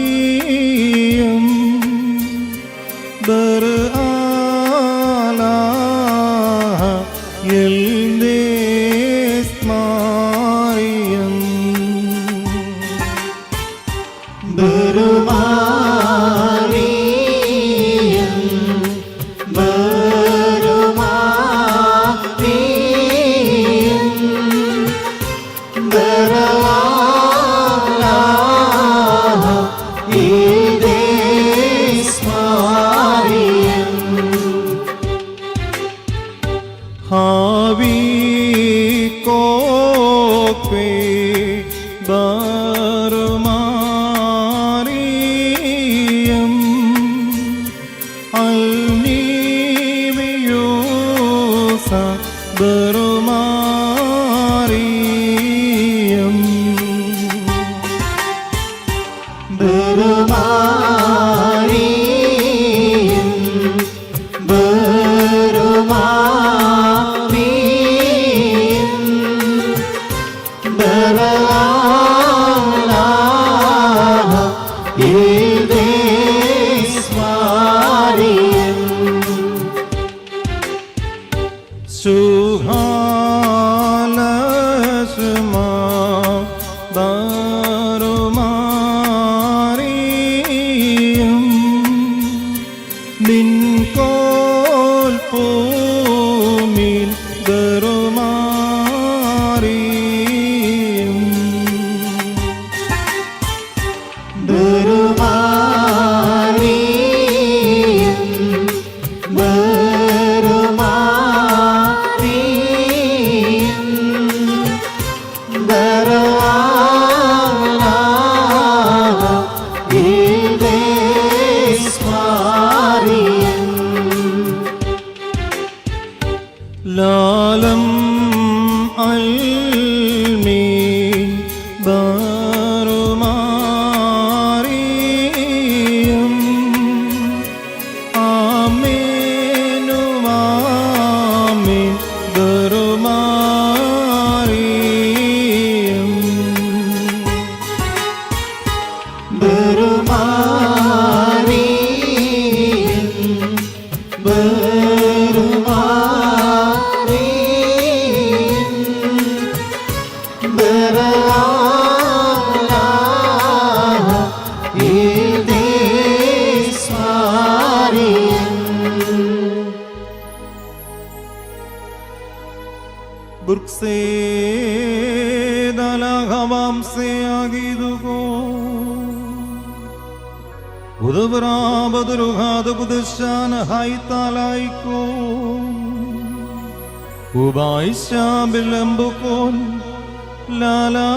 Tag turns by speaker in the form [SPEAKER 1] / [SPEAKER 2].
[SPEAKER 1] ബറുമാറിയം ബർആലാഹ യൽദേസ് മാറിയം
[SPEAKER 2] ബറുമാറിയം ബറുമാറിയം ബർആലാഹ യൽദേസ് മാറിയം
[SPEAKER 1] Harvey കോക്വേ ബറുമാറിയം അൽനീമിയൂസ ബറുമാറിയം
[SPEAKER 2] ബറുമാറിയം ബറുമാറിയം ബർആലാഹ യൽദേസ് മാറിയം
[SPEAKER 1] സുഹാലസ്മാ ബറുമാറിയം നിൻകോൽ പൂമിൻ ബറുമാറിയം
[SPEAKER 2] ബറുമാറിയം ബറുമാറിയം ബർആലാഹ യൽദേസ് മാറിയം
[SPEAKER 1] Lalam അൽമീൻ ബറുമാറിയം ആമേനുമാമീൻ ബറുമാറിയം
[SPEAKER 2] ബറുമാറിയം ബറുമാറിയം ബർആലാഹ യൽദേസ് മാറിയം
[SPEAKER 1] ബുർക്സേ ദലഹവാം say ആഗിദുകോ ഉദവരാബദുരുഹാദ ബുദശാന ഹൈതാലായിക്കോ ഉബായിശാ ബിലംബുകോൻ Lala